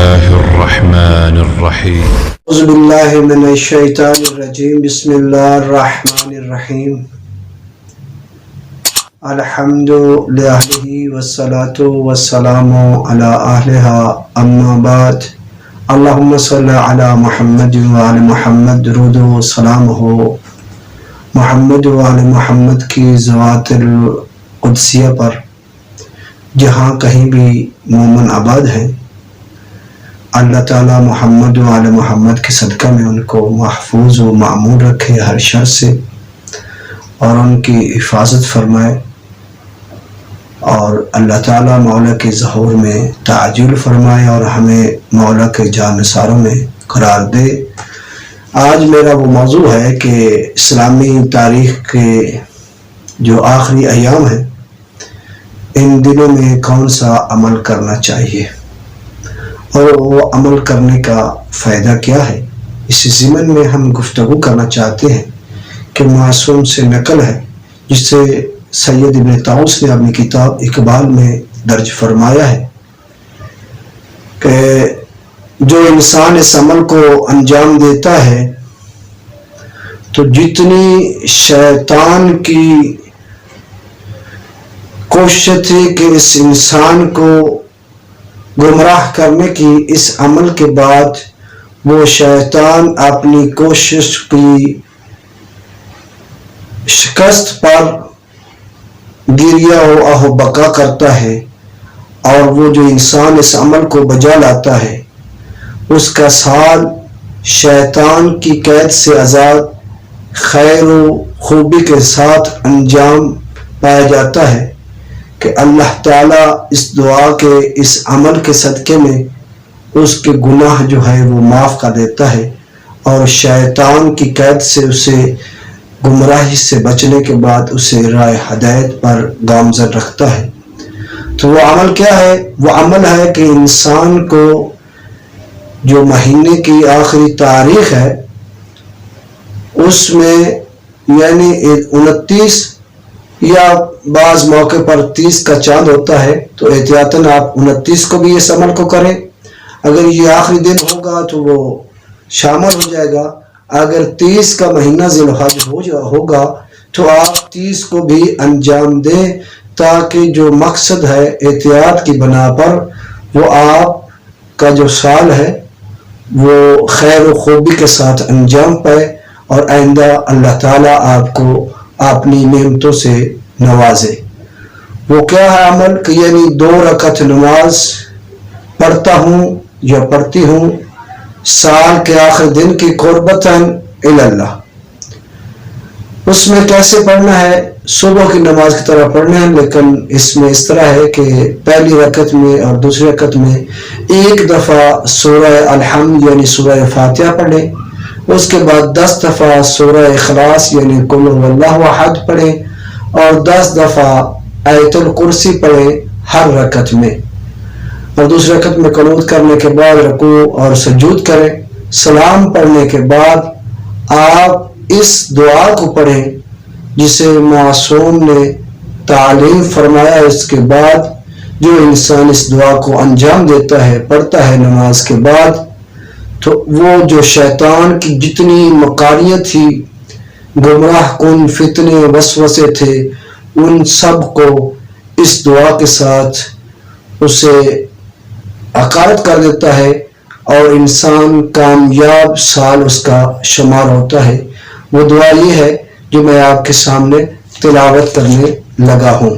الله الرحمن الرحيم. أعوذ بالله من الشيطان الرجيم. بسم الله الرحمن الرحيم. الحمد لله والصلاة والسلام على أهلها أما بعد. اللهم صل على محمد وعلى محمد. درود و سلام ہو محمد وعلى محمد کی ذوات القدسیہ پر جہاں کہیں بھی مومن آباد ہیں. اللہ تعالیٰ محمد وعلی محمد کے صدقہ میں ان کو محفوظ و معمور رکھے ہر شر سے اور ان کی حفاظت فرمائے، اور اللہ تعالیٰ مولا کے ظہور میں تعجل فرمائے اور ہمیں مولا کے جانثاروں میں قرار دے. آج میرا وہ موضوع ہے کہ اسلامی تاریخ کے جو آخری ایام ہیں ان دنوں میں کون سا عمل کرنا چاہیے اور وہ عمل کرنے کا فائدہ کیا ہے. اس ضمن میں ہم گفتگو کرنا چاہتے ہیں کہ معصوم سے نقل ہے جس سے سید ابن طاؤس نے اپنی کتاب اقبال میں درج فرمایا ہے کہ جو انسان اس عمل کو انجام دیتا ہے تو جتنی شیطان کی کوشش تھی کہ اس انسان کو گمراہ کرنے کی، اس عمل کے بعد وہ شیطان اپنی کوشش کی شکست پر گریہ و آہ و بقا کرتا ہے، اور وہ جو انسان اس عمل کو بجا لاتا ہے اس کا سال شیطان کی قید سے آزاد خیر و خوبی کے ساتھ انجام پایا جاتا ہے کہ اللہ تعالیٰ اس دعا کے اس عمل کے صدقے میں اس کے گناہ جو ہے وہ معاف کر دیتا ہے اور شیطان کی قید سے اسے گمراہی سے بچنے کے بعد اسے راہ ہدایت پر گامزن رکھتا ہے. تو وہ عمل کیا ہے؟ وہ عمل ہے کہ انسان کو جو مہینے کی آخری تاریخ ہے اس میں یعنی 29 یا بعض موقع پر 30 کا چاند ہوتا ہے تو احتیاطاً آپ 29 کو بھی اس عمل کو کریں. اگر یہ آخری دن ہوگا تو وہ شامل ہو جائے گا. اگر 30 کا مہینہ ذی الحج ہوگا تو آپ 30 کو بھی انجام دیں تاکہ جو مقصد ہے احتیاط کی بنا پر وہ آپ کا جو سال ہے وہ خیر و خوبی کے ساتھ انجام پائے اور آئندہ اللہ تعالیٰ آپ کو اپنی نعمتوں سے نوازے. وہ کیا ہے عمل کہ یعنی 2 رکعت نماز پڑھتا ہوں یا پڑھتی ہوں سال کے آخر دن کی قربتاً اللہ. اس میں کیسے پڑھنا ہے؟ صبح کی نماز کی طرح پڑھنا ہے، لیکن اس میں اس طرح ہے کہ پہلی رکعت میں اور دوسری رکعت میں ایک دفعہ سورہ الحمد یعنی سورہ فاتحہ پڑھیں، اس کے بعد 10 دفعہ سورہ اخلاص یعنی قل هو اللہ احد پڑھیں اور 10 دفعہ آیت الکرسی پڑھیں ہر رکعت میں، اور دوسری رکعت میں قنوت کرنے کے بعد رکوع اور سجود کریں. سلام پڑھنے کے بعد آپ اس دعا کو پڑھیں جسے معصوم نے تعلیم فرمایا. اس کے بعد جو انسان اس دعا کو انجام دیتا ہے پڑھتا ہے نماز کے بعد تو وہ جو شیطان کی جتنی مکاریاں تھی، گمراہ کن فتنے وسوسے تھے، ان سب کو اس دعا کے ساتھ اسے عقارت کر دیتا ہے اور انسان کامیاب سال اس کا شمار ہوتا ہے. وہ دعا یہ ہے جو میں آپ کے سامنے تلاوت کرنے لگا ہوں.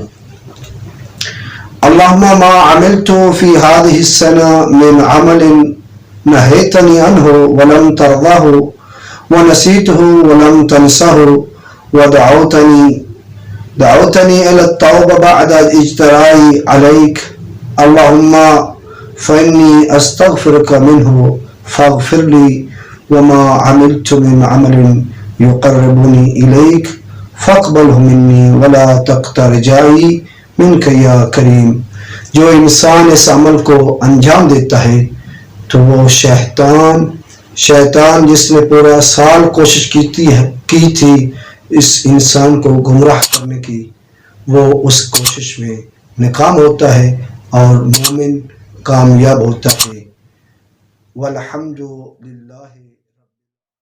اللہم ما عملت فی هذه السنة من عمل نہیتنی عنہ ولم ترضہ ونسیتہ ولم تنسہ ودعوتنی الی التوبہ بعد اجترائی علیک اللہم فانی استغفرک منہ فاغفر لی وما عملت من عمل یقربنی الیک فاقبلہ منی ولا تقطع رجائی منک یا کریم. جو انسان اس عمل کو انجام دیتا ہے تو وہ شیطان جس نے پورا سال کوشش کی تھی اس انسان کو گمراہ کرنے کی، وہ اس کوشش میں ناکام ہوتا ہے اور مومن کامیاب ہوتا ہے. والحمد للہ